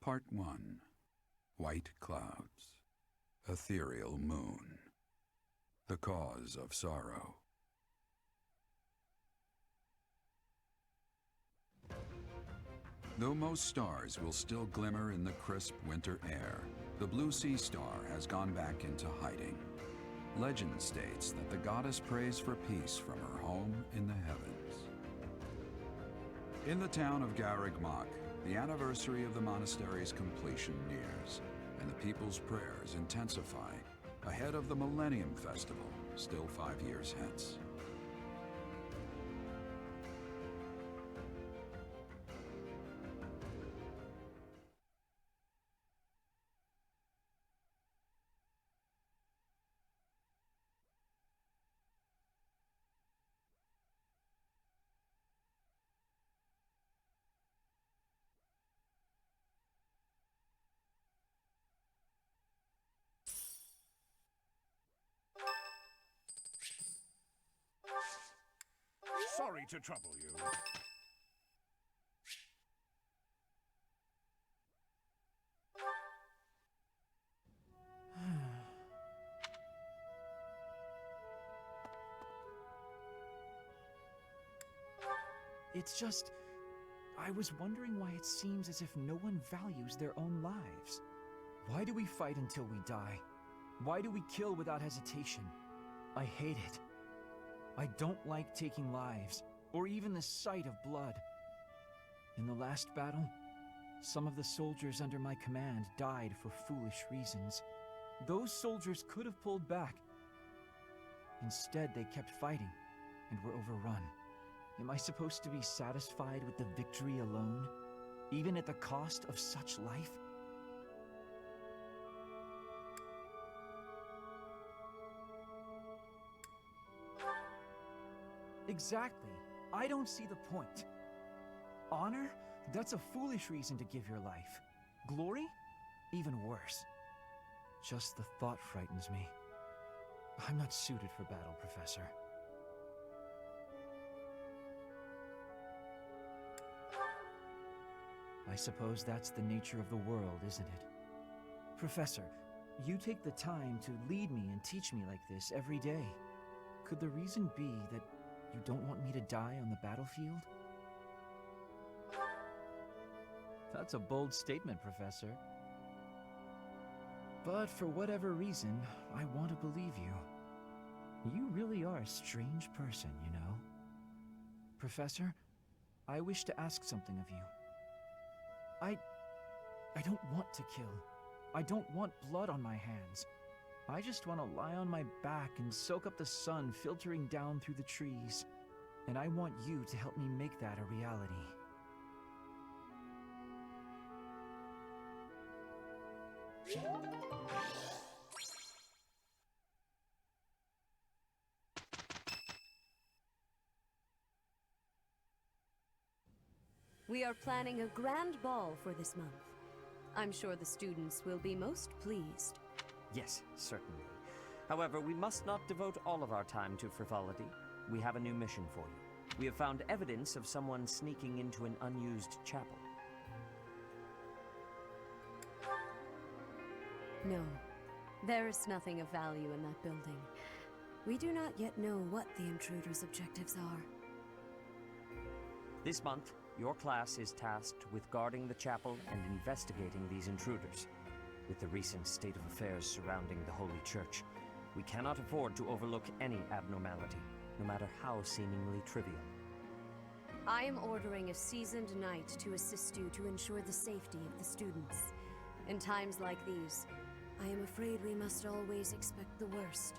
Part 1. White Clouds. Ethereal Moon. The Cause of Sorrow. Though most stars will still glimmer in the crisp winter air, the blue sea star has gone back into hiding. Legend states that the goddess prays for peace from her home in the heavens. In the town of Garreg-Mach, the anniversary of the monastery's completion nears, and the people's prayers intensify ahead of the Millennium Festival, still 5 years hence. Sorry to trouble you. It's just, I was wondering why it seems as if no one values their own lives. Why do we fight until we die? Why do we kill without hesitation? I hate it. I don't like taking lives, or even the sight of blood. In the last battle, some of the soldiers under my command died for foolish reasons. Those soldiers could have pulled back. Instead, they kept fighting, and were overrun. Am I supposed to be satisfied with the victory alone, even at the cost of such life? Exactly. I don't see the point. Honor? That's a foolish reason to give your life. Glory? Even worse. Just the thought frightens me. I'm not suited for battle, Professor. I suppose that's the nature of the world, isn't it? Professor, you take the time to lead me and teach me like this every day. Could the reason be that you don't want me to die on the battlefield? That's a bold statement, Professor. But for whatever reason, I want to believe you. You really are a strange person, you know. Professor, I wish to ask something of you. I don't want to kill. I don't want blood on my hands. I just want to lie on my back and soak up the sun filtering down through the trees. And I want you to help me make that a reality. We are planning a grand ball for this month. I'm sure the students will be most pleased. Yes, certainly. However, we must not devote all of our time to frivolity. We have a new mission for you. We have found evidence of someone sneaking into an unused chapel. No, there is nothing of value in that building. We do not yet know what the intruder's objectives are. This month, your class is tasked with guarding the chapel and investigating these intruders. With the recent state of affairs surrounding the Holy Church, we cannot afford to overlook any abnormality, no matter how seemingly trivial. I am ordering a seasoned knight to assist you to ensure the safety of the students. In times like these, I am afraid we must always expect the worst.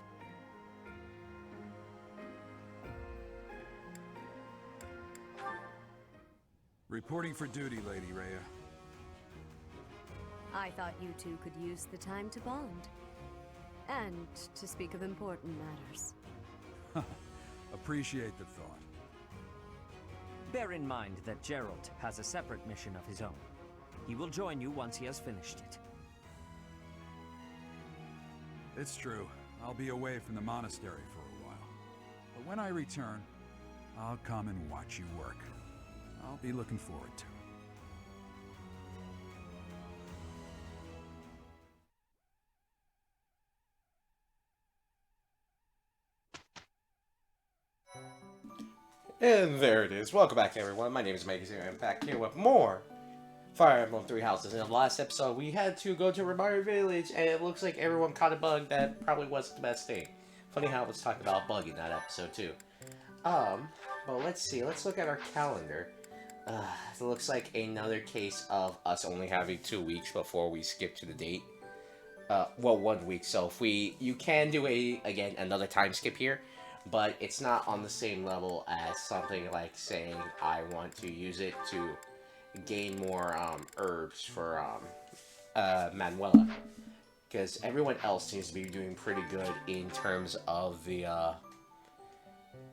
Reporting for duty, Lady Rhea. I thought you two could use the time to bond. And to speak of important matters. Appreciate the thought. Bear in mind that Gerald has a separate mission of his own. He will join you once he has finished it. It's true. I'll be away from the monastery for a while. But when I return, I'll come and watch you work. I'll be looking forward to it. And there it is. Welcome back, everyone. My name is Mike, and I'm back here with more Fire Emblem Three Houses. In the last episode, we had to go to Remire Village, and it looks like everyone caught a bug that probably wasn't the best thing. Funny how I was talking about a bug in that episode, too. But let's see. Let's look at our calendar. It looks like another case of us only having 2 weeks before we skip to the date. Well, 1 week. So if you can do another time skip here, but it's not on the same level as something like saying I want to use it to gain more herbs for Manuela, because everyone else seems to be doing pretty good in terms of the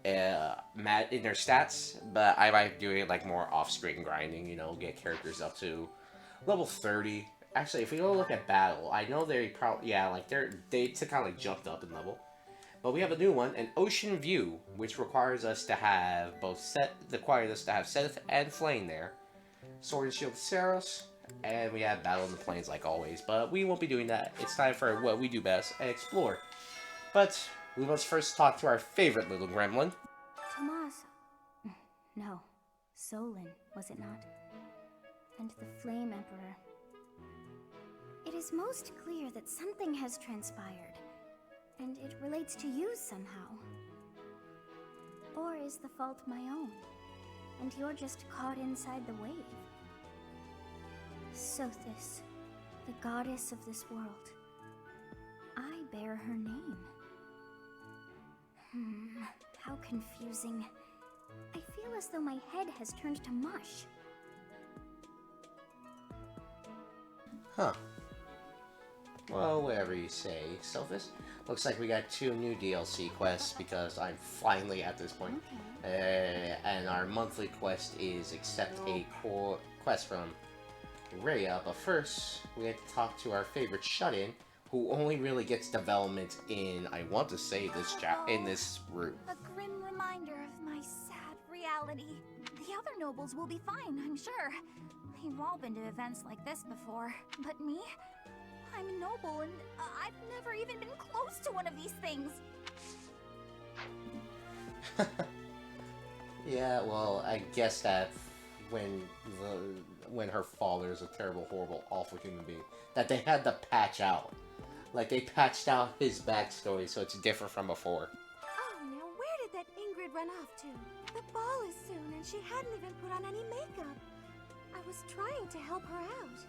in their stats, but I might do it like more off-screen grinding, you know, get characters up to level 30. Actually, if we go look at battle, I know they probably, yeah, like they kind of like jumped up in level. But we have a new one, an Ocean View, which requires us to have Seth and Flame there, Sword and Shield Saros, and we have Battle in the Plains like always. But we won't be doing that. It's time for what we do best, explore. But we must first talk to our favorite little gremlin. Tomas. No. Solon, was it not? And the Flame Emperor. It is most clear that something has transpired, and it relates to you somehow. Or is the fault my own, and you're just caught inside the wave? Sothis, the goddess of this world. I bear her name. How confusing. I feel as though my head has turned to mush. Huh. Well, whatever you say, Sophis. Looks like we got 2 new DLC quests because I'm finally at this point. Okay. And our monthly quest is accept a quest from Rhea. But first, we have to talk to our favorite shut-in, who only really gets development in, I want to say, this in this route. A grim reminder of my sad reality. The other nobles will be fine, I'm sure. They've all been to events like this before. But me? I'm a noble, and I've never even been close to one of these things. Yeah, well, I guess that when her father is a terrible, horrible, awful human being, that they had to patch out. Like, they patched out his backstory, so it's different from before. Oh, now where did that Ingrid run off to? The ball is soon, and she hadn't even put on any makeup. I was trying to help her out.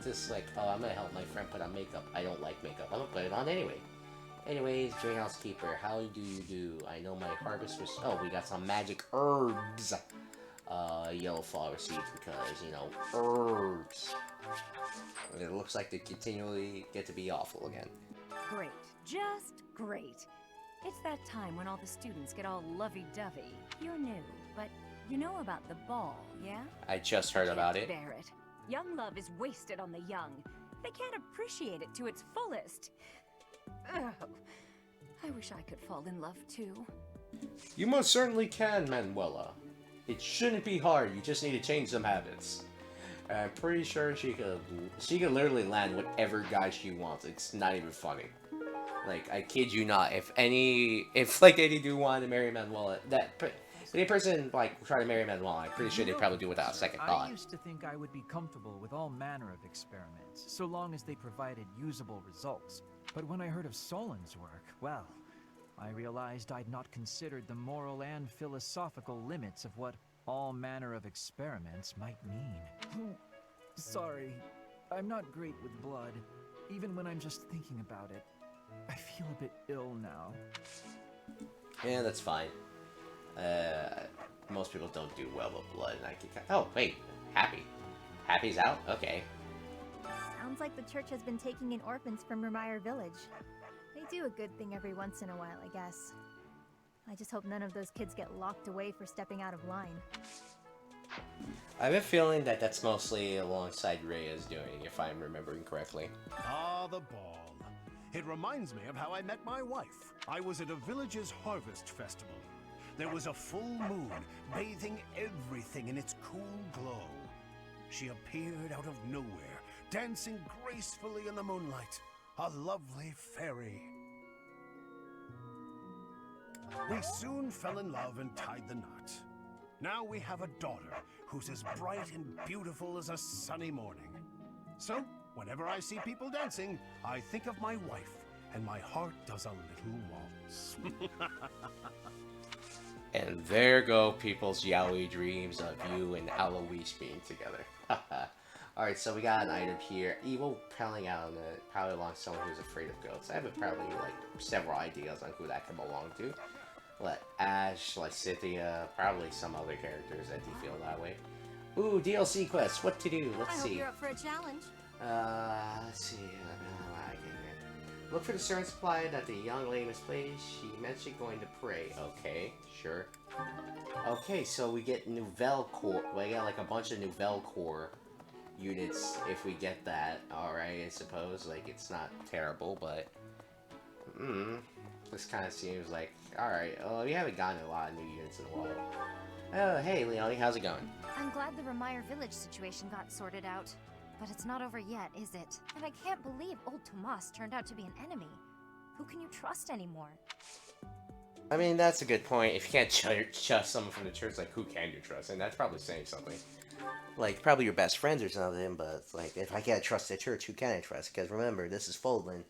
Just like, oh, I'm gonna help my friend put on makeup. I don't like makeup. I'm gonna put it on anyway. Anyways, Greenhouse Keeper, how do you do? I know my harvest was... Oh, we got some magic herbs. Yellow flower seeds, because, you know, herbs. It looks like they continually get to be awful again. Great. Just great. It's that time when all the students get all lovey-dovey. You're new, but you know about the ball, yeah? I just heard about it. Bear it. Young love is wasted on the young. They can't appreciate it to its fullest. Ugh. I wish I could fall in love too. You most certainly can, Manuela. It shouldn't be hard. You just need to change some habits. I'm pretty sure she could literally land whatever guy she wants. It's not even funny. Like, I kid you not. If any dude wanted to marry Manuela, any person, like, try to marry Manuela, I'm pretty sure they'd probably do it without a second thought. I used to think I would be comfortable with all manner of experiments, so long as they provided usable results. But when I heard of Solon's work, well, I realized I'd not considered the moral and philosophical limits of what all manner of experiments might mean. Sorry, I'm not great with blood. Even when I'm just thinking about it, I feel a bit ill now. Yeah, that's fine. Most people don't do well with blood, and I can... Oh, wait. Happy. Happy's out? Okay. Sounds like the church has been taking in orphans from Remire Village. They do a good thing every once in a while, I guess. I just hope none of those kids get locked away for stepping out of line. I have a feeling that that's mostly alongside Rhea's doing, if I'm remembering correctly. Ah, the ball. It reminds me of how I met my wife. I was at a village's harvest festival. There was a full moon, bathing everything in its cool glow. She appeared out of nowhere, dancing gracefully in the moonlight. A lovely fairy. We soon fell in love and tied the knot. Now we have a daughter who's as bright and beautiful as a sunny morning. So, whenever I see people dancing, I think of my wife, and my heart does a little waltz. And there go people's yaoi dreams of you and Eloise being together. Alright, so we got an item here. Evil prowling out on it, probably along someone who's afraid of goats. I have probably like several ideas on who that could belong to. Like Ash, Lysithea, probably some other characters that do feel that way. Ooh, DLC quest, what to do? Let's see. I hope you're up for a challenge. Let's see. Look for the certain supply that the young lady misplaced. She mentioned going to pray. Okay, sure. Okay, so we get Nouvelle Core. We got like a bunch of Nouvelle Core units if we get that. Alright, I suppose. Like, it's not terrible, but... this kind of seems like... Alright, oh, we haven't gotten a lot of new units in a while. Oh, hey, Leonie, how's it going? I'm glad the Remire village situation got sorted out. But it's not over yet, is it? And I can't believe old Tomas turned out to be an enemy. Who can you trust anymore? I mean, that's a good point. If you can't trust someone from the church, like, who can you trust? And that's probably saying something. Like, probably your best friends or something, but, like, if I can't trust the church, who can I trust? Because remember, this is Foldland.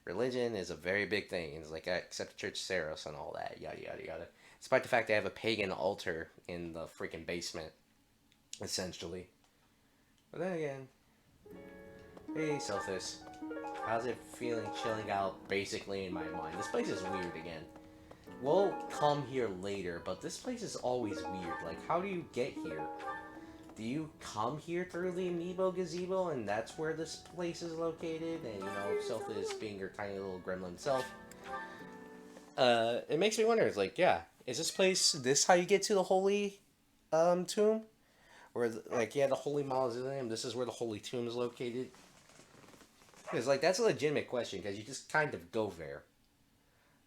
Religion is a very big thing. It's like, except the Church of Saros and all that, yada, yada, yada. Despite the fact they have a pagan altar in the freaking basement, essentially. But then again... Hey, Selphis. How's it feeling chilling out basically in my mind? This place is weird again. We'll come here later, but this place is always weird. Like, how do you get here? Do you come here through the Amiibo Gazebo and that's where this place is located? And, you know, Selphis being your tiny little gremlin self. It makes me wonder, it's like, yeah, is this how you get to the Holy Tomb? Or, like, yeah, the Holy Mausoleum, this is where the Holy Tomb is located? Because, like, that's a legitimate question, because you just kind of go there.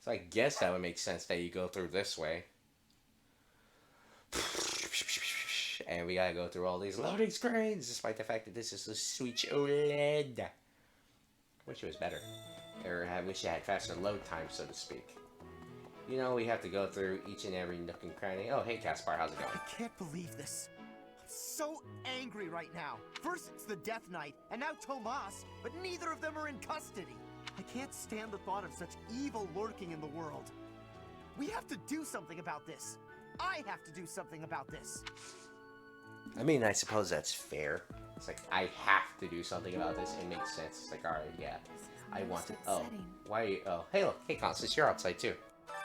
So I guess that would make sense that you go through this way. And we gotta go through all these loading screens, despite the fact that this is a Switch OLED. Wish it was better. Or I wish it had faster load time, so to speak. You know, we have to go through each and every nook and cranny. Oh, hey, Caspar, how's it going? I can't believe this. So angry right now. First it's the Death Knight, and now Tomas, but neither of them are in custody. I can't stand the thought of such evil lurking in the world. We have to do something about this. I have to do something about this. I mean, I suppose that's fair. It's like, I have to do something about this. It makes sense. It's like, alright, yeah. I want to... Oh, why are you... Oh, hey, look. Hey, Constance, you're outside, too.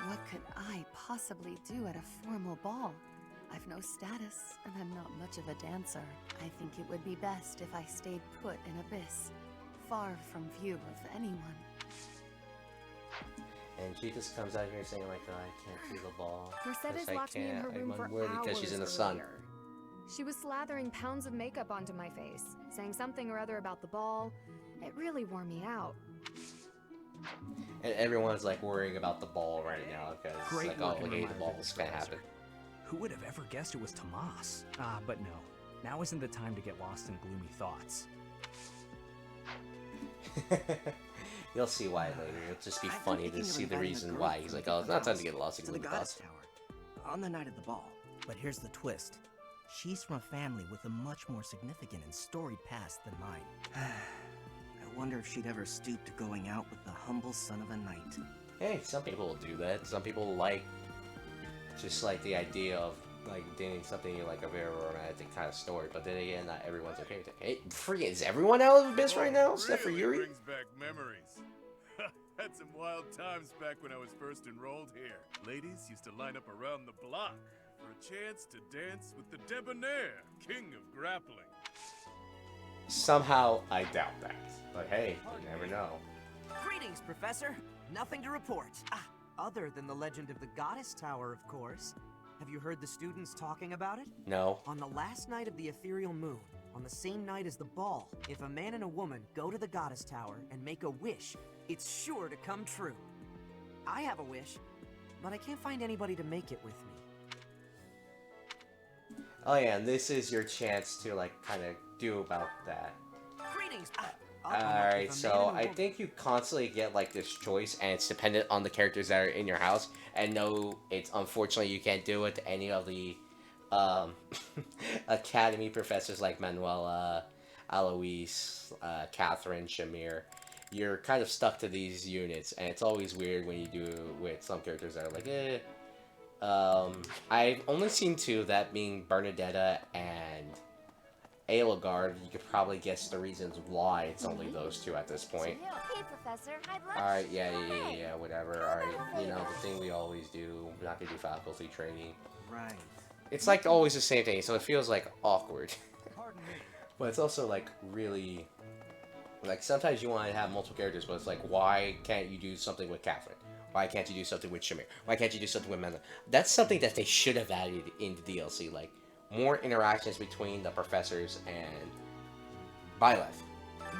What could I possibly do at a formal ball? I've no status, and I'm not much of a dancer. I think it would be best if I stayed put in Abyss, far from view of anyone. And she just comes out here saying like, oh, I can't do the ball. Mercedes I locked me in her room I'm for unworthy hours because she's in the sun. earlier. She was slathering pounds of makeup onto my face, saying something or other about the ball. It really wore me out. And everyone's like worrying about the ball right now because like, oh, hey, the ball was gonna happen. Who would have ever guessed it was Tomas? But no. Now isn't the time to get lost in gloomy thoughts. You'll see why later. It'll just be funny to see the reason why. He's like, oh, it's not time to get lost in gloomy thoughts. Tower, on the night of the ball. But here's the twist. She's from a family with a much more significant and storied past than mine. I wonder if she'd ever stoop to going out with the humble son of a knight. Hey, some people will do that. Some people like just like the idea of like dating something like a very romantic kind of story, but then again, not everyone's okay with it. Hey, freaking, is everyone out of Abyss right now except for Yuri? Brings back memories. Had some wild times back when I was first enrolled here. Ladies used to line up around the block for a chance to dance with the debonair, king of grappling. Somehow, I doubt that. But hey, you never know. Greetings, Professor. Nothing to report. Other than the legend of the Goddess Tower, of course. Have you heard the students talking about it? No. On the last night of the Ethereal Moon, on the same night as the ball, if a man and a woman go to the Goddess Tower and make a wish, it's sure to come true. I have a wish, but I can't find anybody to make it with me. Oh yeah, and this is your chance to like kind of do about that. Greetings. Alright, so I think you constantly get like this choice, and it's dependent on the characters that are in your house. And no, it's unfortunately you can't do it to any of the academy professors like Manuela, Alois, Catherine, Shamir. You're kind of stuck to these units, and it's always weird when you do with some characters that are like, eh. I've only seen two, that being Bernadetta and Aelogard. You could probably guess the reasons why it's only those two at this point. Okay, Professor. I'd love Alright, yeah, whatever. Alright, you know, the thing we always do. We're not gonna do faculty training. Right. It's like always the same thing, so it feels like awkward. But it's also like really... Like sometimes you want to have multiple characters, but it's like, why can't you do something with Catherine? Why can't you do something with Shamir? Why can't you do something with Mena? That's something that they should have added in the DLC, like more interactions between the professors and Byleth.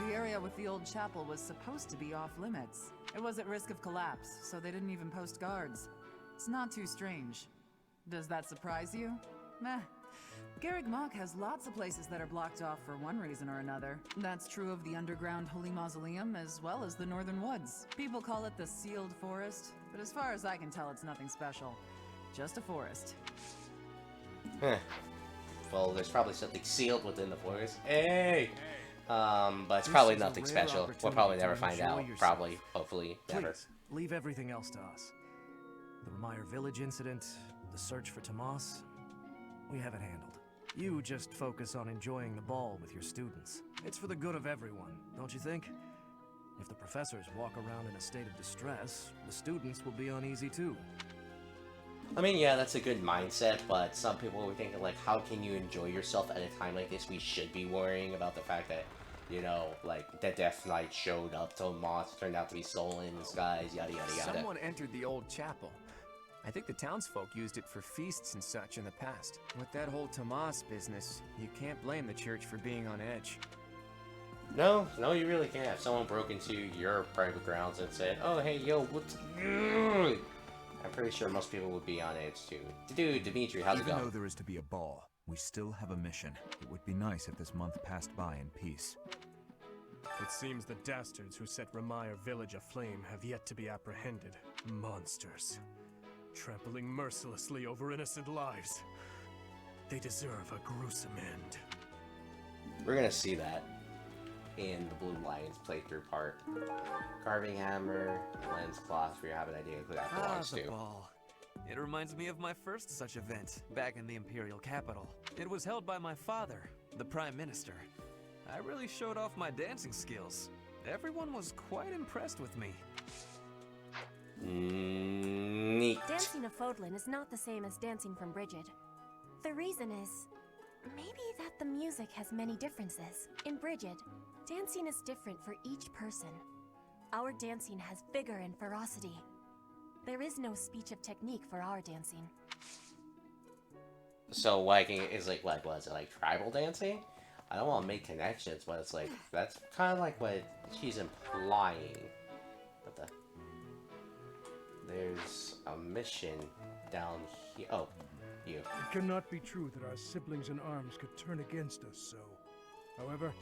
The area with the old chapel was supposed to be off limits. It was at risk of collapse, so they didn't even post guards. It's not too strange. Does that surprise you? Meh. Garreg Mach has lots of places that are blocked off for one reason or another. That's true of the underground Holy Mausoleum as well as the Northern Woods. People call it the Sealed Forest, but as far as I can tell, it's nothing special. Just a forest. Huh. Well, there's probably something sealed within the forest. Hey! But it's probably nothing special. We'll probably never find out. Probably, hopefully, never. Please, leave everything else to us. The Remire Village incident, the search for Tomas, we have it handled. You just focus on enjoying the ball with your students. It's for the good of everyone, don't you think? If the professors walk around in a state of distress, the students will be uneasy too. I mean, yeah, that's a good mindset, but some people will think, like, how can you enjoy yourself at a time like this? We should be worrying about the fact that, you know, like, the Death Knight showed up, Tomas turned out to be Solon in disguise, yada yada yada. Someone entered the old chapel. I think the townsfolk used it for feasts and such in the past. With that whole Tomas business, you can't blame the church for being on edge. No, you really can't. If someone broke into your private grounds and said, oh, hey, yo, what's good? I'm pretty sure most people would be on edge too. Dude, Dimitri, how's it going? Even though there is to be a ball, we still have a mission. It would be nice if this month passed by in peace. It seems the dastards who set Remire Village aflame have yet to be apprehended. Monsters. Trampling mercilessly over innocent lives. They deserve a gruesome end. We're gonna see that in the Blue Lions playthrough part. Carving hammer, lens cloth, for you have an idea who that belongs the to. ball. It reminds me of my first such event, back in the Imperial capital. It was held by my father, the Prime Minister. I really showed off my dancing skills. Everyone was quite impressed with me. Neat. Dancing of Fodlan is not the same as dancing from Brigid. The reason is, maybe that the music has many differences. In Brigid, dancing is different for each person. Our dancing has vigor and ferocity. There is no speech of technique for our dancing. So, like, is like what is it, like tribal dancing? I don't want to make connections, but it's like, that's kind of like what she's implying. What the? There's a mission down here. Oh, you. It cannot be true that our siblings in arms could turn against us so. However,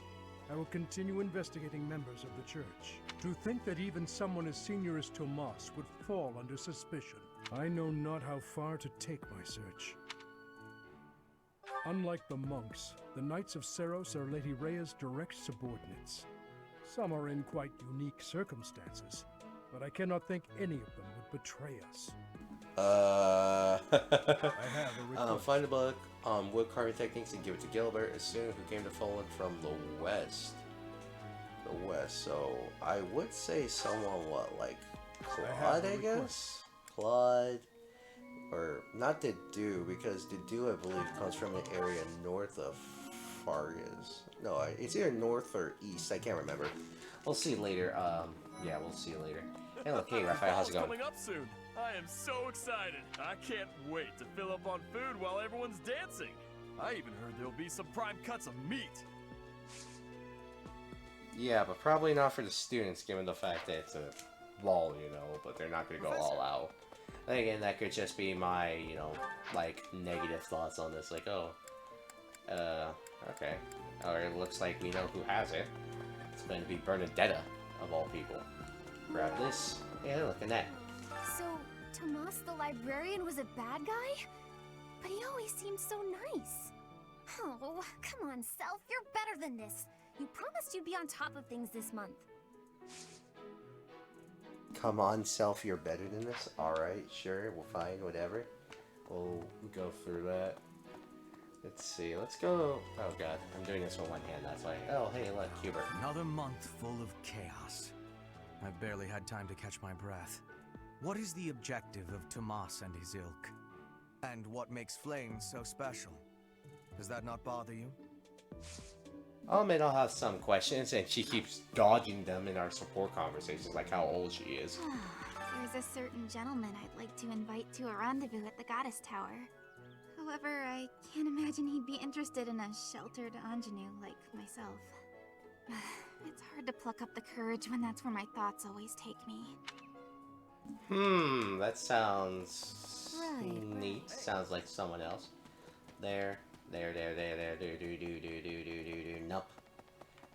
I will continue investigating members of the church. To think that even someone as senior as Tomas would fall under suspicion. I know not how far to take my search. Unlike the monks, the Knights of Seros are Lady Rhea's direct subordinates. Some are in quite unique circumstances, but I cannot think any of them would betray us. Find a book on wood carving techniques and give it to Gilbert, a student who came to Poland from the west. So I would say someone like Claude, I guess? Claude. Or not Dedu, because Dedu I believe comes from an area north of Fargus. No, it's either north or east, I can't remember. We'll see later. Yeah, we'll see later. Hey, look, hey, Raphael, how's it going? Coming up soon. I am so excited. I can't wait to fill up on food while everyone's dancing. I even heard there'll be some prime cuts of meat. Yeah, but probably not for the students, given the fact that it's a ball, you know, but they're not going to go all out. And again, that could just be my, you know, like, negative thoughts on this, like, oh, okay. Or it looks like we know who has it. It's going to be Bernadetta, of all people. Grab this. Yeah, look at that. So, Tomas the librarian was a bad guy? But he always seemed so nice. Oh, come on, Self. You're better than this. You promised you'd be on top of things this month. Come on, Self, you're better than this? Alright, sure, we'll find whatever. We'll go through that. Let's see, let's go... Oh god, I'm doing this with one hand, that's why... Oh, hey, look, Hubert. Another month full of chaos. I've barely had time to catch my breath. What is the objective of Tomas and his ilk? And what makes Flame so special? Does that not bother you? I'll admit I'll have some questions, and she keeps dodging them in our support conversations, like how old she is. There's a certain gentleman I'd like to invite to a rendezvous at the Goddess Tower. However, I can't imagine he'd be interested in a sheltered ingenue like myself. It's hard to pluck up the courage when that's where my thoughts always take me. That sounds neat. Sounds like someone else. There. Nope.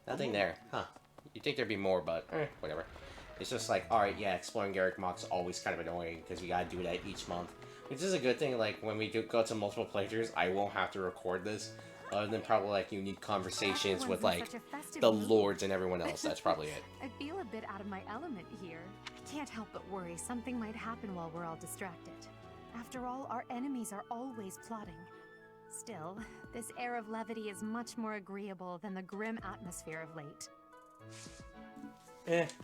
Nothing there. Huh. You'd think there'd be more, but whatever. It's just like, alright, yeah, exploring Garrick Mock's always kind of annoying, because we gotta do that each month. Which is a good thing, like, when we go to multiple playthroughs, I won't have to record this. Other than probably, like, unique conversations with, like, the lords and everyone else. That's probably it. I feel a bit out of my element here. I can't help but worry something might happen while we're all distracted. After all, our enemies are always plotting. Still, this air of levity is much more agreeable than the grim atmosphere of late.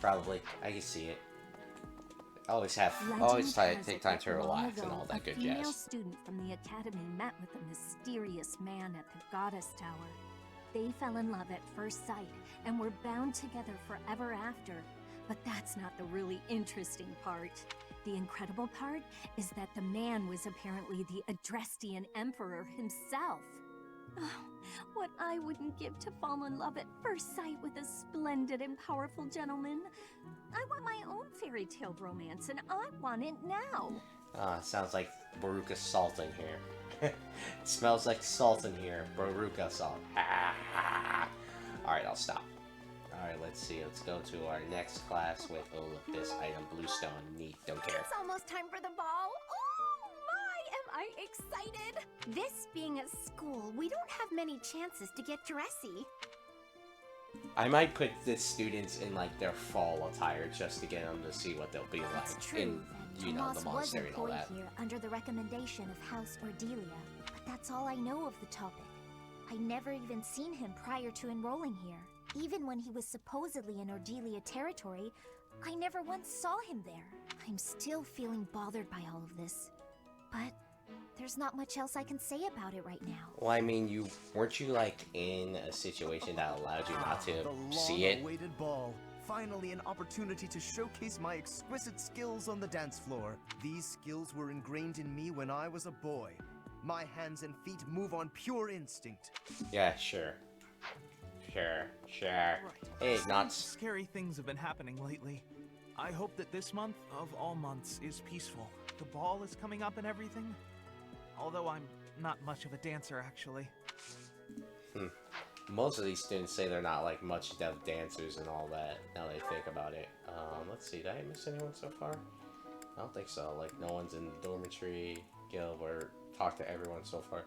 Probably. I can see it. Always take time to relax and all that good jazz. A female student from the academy met with a mysterious man at the Goddess Tower. They fell in love at first sight and were bound together forever after. But that's not the really interesting part. The incredible part is that the man was apparently the Adrestian Emperor himself. Oh, what I wouldn't give to fall in love at first sight with a splendid and powerful gentleman. I want my own fairy tale romance, and I want it now. Sounds like Baruka salt in here. It smells like salt in here. Baruka salt. Alright, I'll stop. Alright, let's see. Let's go to our next class with, oh look, this item, bluestone. Neat, don't care. It's almost time for the ball. Oh my, am I excited! This being a school, we don't have many chances to get dressy. I might put the students in like their fall attire just to get them to see what they'll be like in, you know, the monastery and all that. Here under the recommendation of House Ordelia, but that's all I know of the topic. I never even seen him prior to enrolling here. Even when he was supposedly in Ordelia territory, I never once saw him there. I'm still feeling bothered by all of this, but there's not much else I can say about it right now. Well, I mean, weren't you like in a situation that allowed you not to see it? The long-awaited ball. Finally, an opportunity to showcase my exquisite skills on the dance floor. These skills were ingrained in me when I was a boy. My hands and feet move on pure instinct. Yeah, sure. Sure. Hey, not scary things have been happening lately. I hope that this month, of all months, is peaceful. The ball is coming up and everything. Although I'm not much of a dancer, actually. Most of these students say they're not like much of dancers and all that, now they think about it. Let's see, did I miss anyone so far? I don't think so. Like, no one's in the dormitory guild or talked to everyone so far.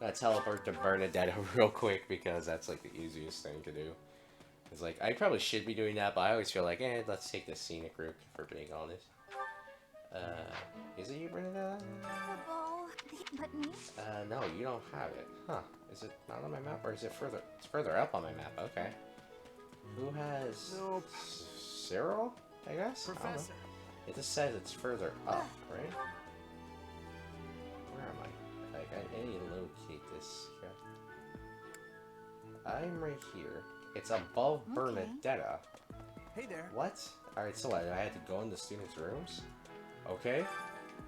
Gotta teleport to Bernadetta real quick because that's like the easiest thing to do. It's like, I probably should be doing that, but I always feel like, let's take the scenic route, for being honest. Is it you, Bernadetta? The ball, but me? No, you don't have it. Huh. Is it not on my map, or is it further? It's further up on my map, okay. Who has... Nope. Cyril, I guess? Professor. It just says it's further up, right? Where am I? Like, I need to locate this. I'm right here. It's above Bernadetta. Hey there. What? Alright, so what? I had to go in the students' rooms? Okay.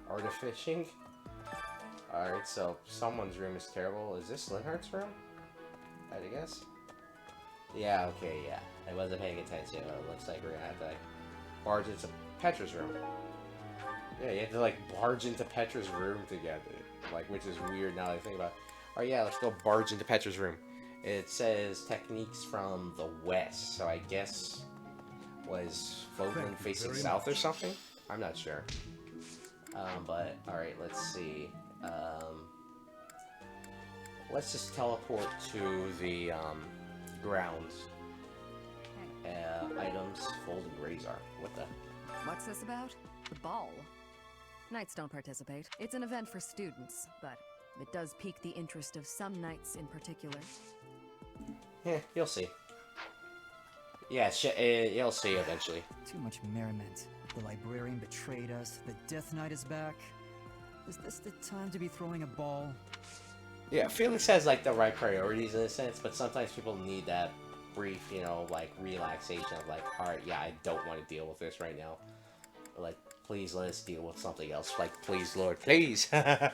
Artifishing. Alright, so someone's room is terrible. Is this Linhardt's room? I guess? Yeah, okay, yeah. I wasn't paying attention. It looks like we're gonna have to like, barge into Petra's room. Yeah, you have to like barge into Petra's room together. Like, which is weird now that I think about it. Alright, yeah, let's go barge into Petra's room. It says techniques from the west, so I guess was Vogtland facing south or something? I'm not sure. But alright, let's see. Let's just teleport to the grounds. Items, fold and razor. What the? What's this about? The ball. Knights don't participate. It's an event for students, but it does pique the interest of some knights in particular. Yeah, you'll see. Yeah, you'll see eventually. Too much merriment. The librarian betrayed us. The Death Knight is back. Is this the time to be throwing a ball? Yeah, Felix has like the right priorities in a sense, but sometimes people need that brief, you know, like relaxation of like, alright, yeah, I don't want to deal with this right now. Like, please let us deal with something else. Like, please, Lord, please. There'll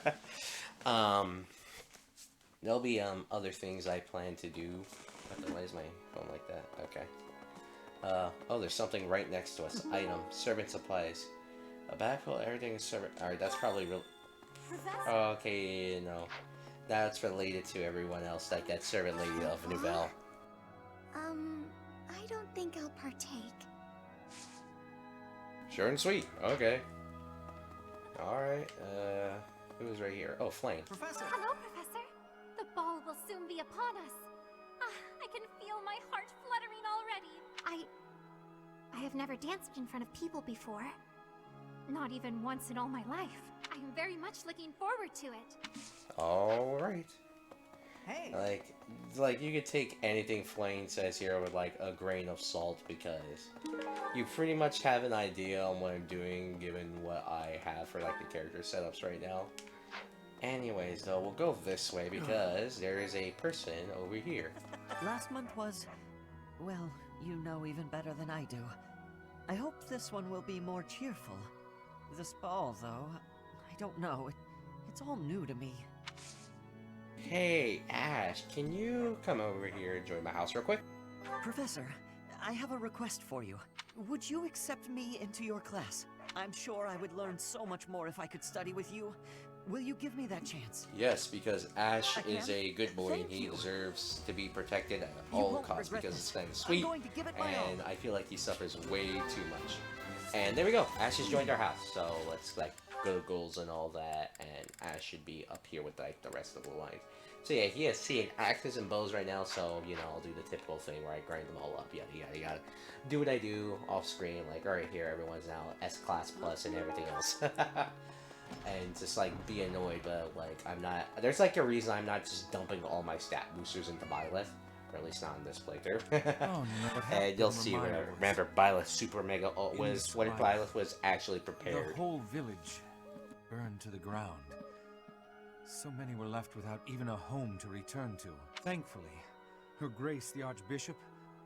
be other things I plan to do. Why is my phone like that? Okay. Oh, there's something right next to us. Item, servant supplies. A bag full of everything is servant. Alright, that's probably real. Okay, no. That's related to everyone else, like that servant lady of Nouvelle. I don't think I'll partake. Sure and sweet. Okay. Alright, who's right here? Oh, Flame. Professor! Hello, Professor! The ball will soon be upon us. I can feel my heart fluttering already. I have never danced in front of people before. Not even once in all my life. I am very much looking forward to it. Alright. Hey! Like, you could take anything Flame says here with, like, a grain of salt, because you pretty much have an idea on what I'm doing, given what I have for, like, the character setups right now. Anyways, though, we'll go this way, because there is a person over here. Last month was... well, you know even better than I do. I hope this one will be more cheerful. This ball, though, I don't know. It's all new to me. Hey, Ash, can you come over here and join my house real quick? Professor, I have a request for you. Would you accept me into your class? I'm sure I would learn so much more if I could study with you. Will you give me that chance? Yes, because Ash is a good boy and he deserves to be protected at all costs because it's kind of sweet, and I feel like he suffers way too much. And there we go, Ash has joined our house, so let's like go to goals and all that, and Ash should be up here with like the rest of the lines. So yeah, he has seeing axes and bows right now, so you know, I'll do the typical thing where I grind them all up, yada yada yada. Do what I do off screen, like alright here, everyone's now S-Class Plus and everything else. And just like be annoyed, but like I'm not, there's like a reason I'm not just dumping all my stat boosters into Byleth, or at least not in this playthrough. Oh, no, and you'll see where, remember Byleth Super Mega was, what Byleth was actually prepared. The whole village burned to the ground. So many were left without even a home to return to. Thankfully, Her Grace the Archbishop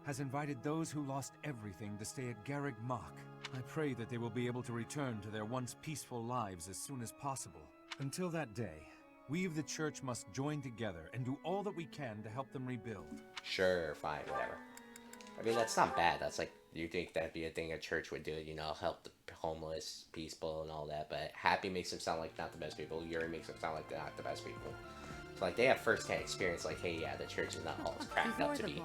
has invited those who lost everything to stay at Garreg Mach. I pray that they will be able to return to their once peaceful lives as soon as possible. Until that day, we of the church must join together and do all that we can to help them rebuild. Sure, fine, whatever. I mean, that's not bad. That's like, you think that'd be a thing a church would do, you know, help the homeless, peaceful, and all that, but Happy makes them sound like not the best people, Yuri makes them sound like they're not the best people. So, like, they have first-hand experience, like, hey, yeah, the church is not all it's cracked up to be.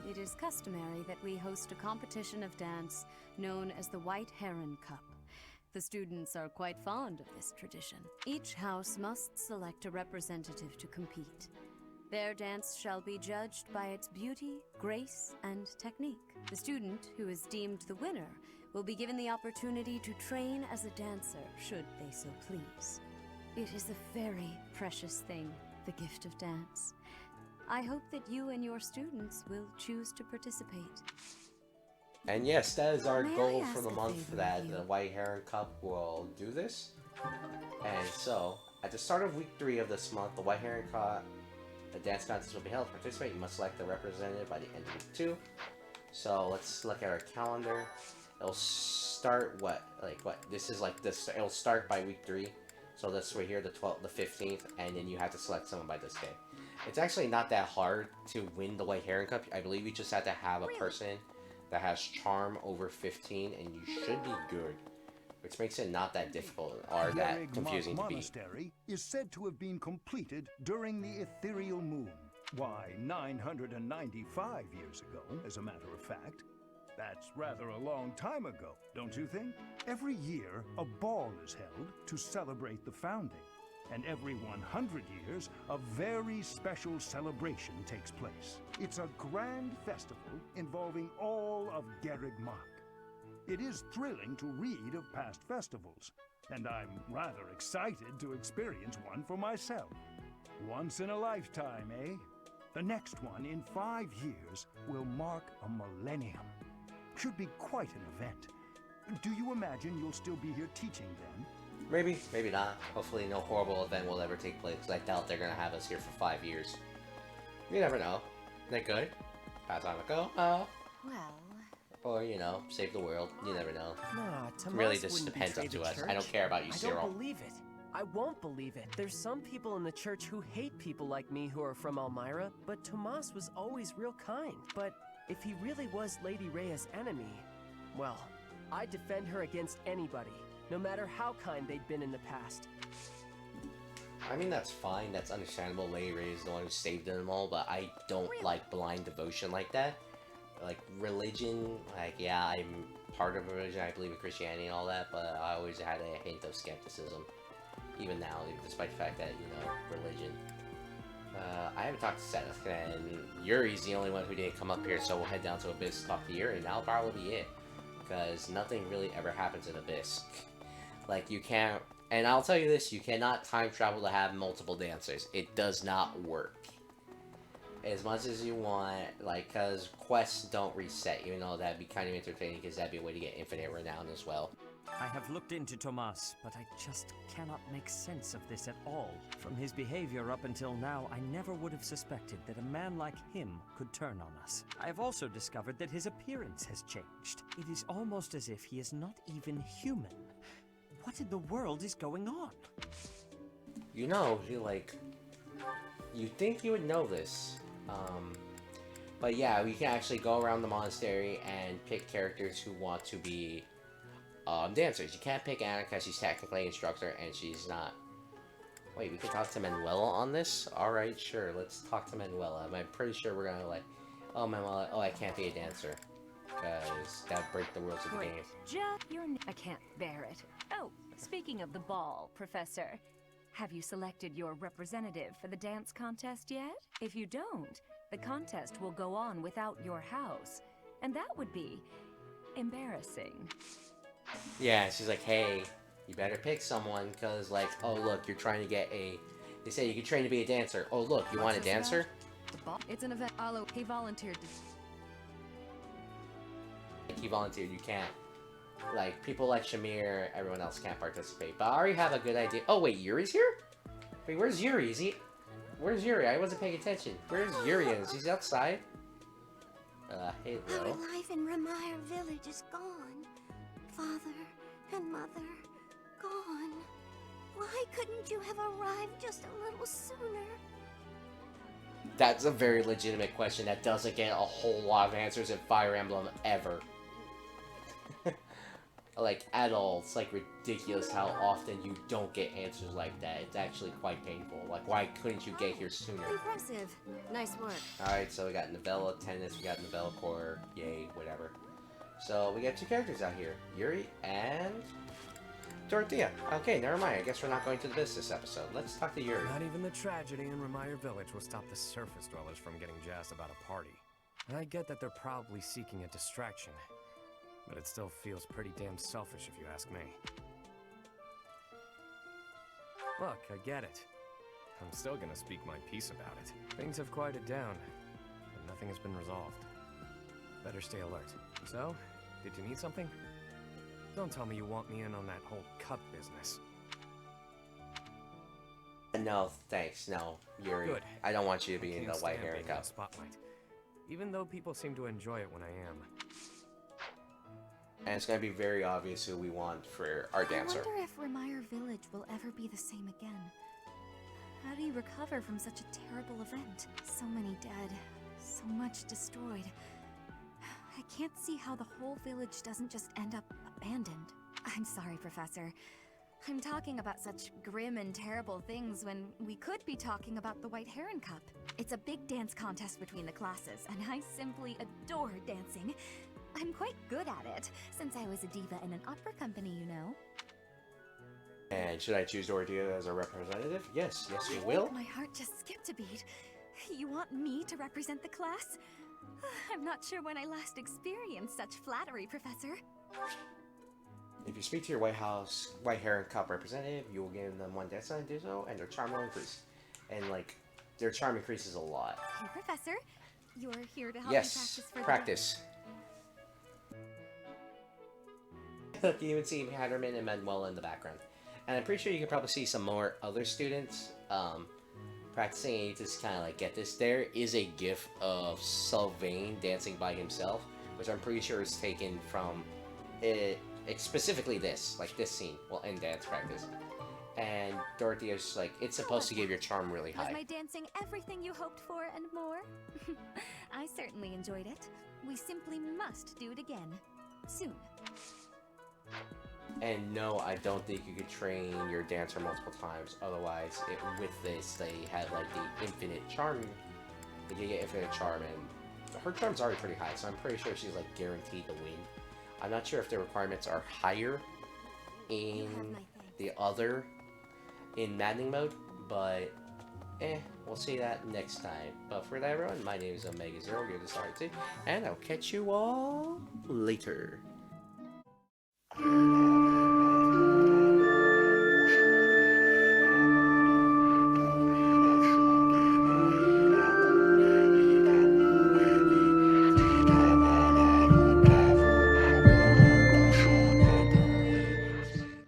It is customary that we host a competition of dance known as the White Heron Cup. The students are quite fond of this tradition. Each house must select a representative to compete. Their dance shall be judged by its beauty, grace, and technique. The student who is deemed the winner will be given the opportunity to train as a dancer, should they so please. It is a very precious thing, the gift of dance. I hope that you and your students will choose to participate. And yes, that is our goal for the month, that the White Heron Cup will do this. And so, at the start of week 3 of this month, the White Heron Cup, the dance contest will be held. To participate, you must select the representative by the end of week 2. So let's look at our calendar. It'll start this is like this. It'll start by week 3. So that's right here, the 12th, the 15th, and then you have to select someone by this day. It's actually not that hard to win the White Heron Cup. I believe you just have to have a person that has charm over 15, and you should be good. Which makes it not that difficult or that confusing to beat. Monastery is said to have been completed during the Ethereal moon. Why, 995 years ago, as a matter of fact. That's rather a long time ago, don't you think? Every year, a ball is held to celebrate the founding. And every 100 years, a very special celebration takes place. It's a grand festival involving all of Garreg Mach. It is thrilling to read of past festivals, and I'm rather excited to experience one for myself. Once in a lifetime, eh? The next one, in 5 years, will mark a millennium. Should be quite an event. Do you imagine you'll still be here teaching then? Maybe, maybe not. Hopefully no horrible event will ever take place, because I doubt they're going to have us here for 5 years. You never know. They could. Pass on a go. Well... Or, you know, save the world. You never know. Nah, Tomas really just wouldn't depends betray up to the us. church. I don't care about you, Cyril. I don't believe it. I won't believe it. There's some people in the church who hate people like me who are from Elmira, but Tomas was always real kind. But if he really was Lady Rhea's enemy, well, I'd defend her against anybody, no matter how kind they'd been in the past. I mean, that's fine. That's understandable. Lady Ray is the one who saved them all, but I don't like blind devotion like that. Like, religion, like, yeah, I'm part of a religion. I believe in Christianity and all that, but I always had a hint of skepticism. Even now, despite the fact that, you know, religion. I haven't talked to Seth, and Yuri's the only one who didn't come up here, so we'll head down to Abyss to talk to Yuri, and that'll probably be it. Because nothing really ever happens in Abyss. Like, you can't... And I'll tell you this, you cannot time travel to have multiple dancers. It does not work. As much as you want, like, because quests don't reset, even though that'd be kind of entertaining, because that'd be a way to get infinite renown as well. I have looked into Tomas, but I just cannot make sense of this at all. From his behavior up until now, I never would have suspected that a man like him could turn on us. I have also discovered that his appearance has changed. It is almost as if he is not even human. What in the world is going on? You know, you'd think you would know this. But yeah, we can actually go around the monastery and pick characters who want to be dancers. You can't pick Anna because she's technically an instructor and she's not. Wait, we can talk to Manuela on this? Alright, sure, let's talk to Manuela. I'm pretty sure we're gonna oh Manuela, I can't be a dancer. Because that would break the rules of the game. I can't bear it. Oh, speaking of the ball, Professor, have you selected your representative for the dance contest yet? If you don't, the contest will go on without your house, and that would be embarrassing. Yeah, she's like, hey, you better pick someone, because, like, oh, look, you're trying to get a... They say you can train to be a dancer. Oh, look, you want a dancer? It's an event. He volunteered to... He volunteered, you can't. Like, people like Shamir, everyone else can't participate. But I already have a good idea. Oh, wait, Yuri's here? Wait, where's Yuri? Is he... Where's Yuri? I wasn't paying attention. Where's Yuri? Is he outside? Hey, Our Lil. life in Ramire Village is gone. Father and Mother, gone. Why couldn't you have arrived just a little sooner? That's a very legitimate question that doesn't get a whole lot of answers in Fire Emblem ever. Like, at all. It's, like, ridiculous how often you don't get answers like that. It's actually quite painful. Like, why couldn't you get here sooner? Impressive. Nice work. Alright, so we got Novella Tennis, we got Novella Core, yay, whatever. So, we got two characters out here. Yuri and... Dorothea. Okay, never mind. I guess we're not going to the Abyss this episode. Let's talk to Yuri. Not even the tragedy in Ramire Village will stop the surface dwellers from getting jazzed about a party. And I get that they're probably seeking a distraction, but it still feels pretty damn selfish if you ask me. Look, I get it. I'm still gonna speak my piece about it. Things have quieted down, but nothing has been resolved. Better stay alert. So, did you need something? Don't tell me you want me in on that whole cup business. No, thanks. No, Yuri. Good. I don't want you to be I in the can't White stand Hair being in the Cup. spotlight. Even though people seem to enjoy it when I am. And it's going to be very obvious who we want for our dancer. I wonder if Ramire Village will ever be the same again. How do you recover from such a terrible event? So many dead, so much destroyed. I can't see how the whole village doesn't just end up abandoned. I'm sorry, Professor. I'm talking about such grim and terrible things when we could be talking about the White Heron Cup. It's a big dance contest between the classes, and I simply adore dancing. I'm quite good at it, since I was a diva in an opera company, you know. And should I choose Dorothea as a representative? Yes, you will. My heart just skipped a beat. You want me to represent the class? I'm not sure when I last experienced such flattery, Professor. If you speak to your White Heron Cup representative, you will give them 1 dance time to do so, and their charm will increase. And, like, their charm increases a lot. Hey, Professor. You're here to help Yes, me practice. You can even see Hatterman and Manuel in the background. And I'm pretty sure you can probably see some more other students practicing, and you just kind of like get this. There is a gif of Sylvain dancing by himself, which I'm pretty sure is taken from it. Specifically this scene, well, in dance practice. And Dorothea's like, it's supposed to give your charm really high. Was my dancing everything you hoped for and more? I certainly enjoyed it. We simply must do it again. Soon. And no, I don't think you could train your dancer multiple times. Otherwise, with this, they have like the infinite charm. They can get infinite charm, and her charm's already pretty high, so I'm pretty sure she's like guaranteed to win. I'm not sure if the requirements are higher in the other, in maddening mode, but we'll see that next time. But for that, everyone, my name is Omega Zero, you're the Star 2, and I'll catch you all later.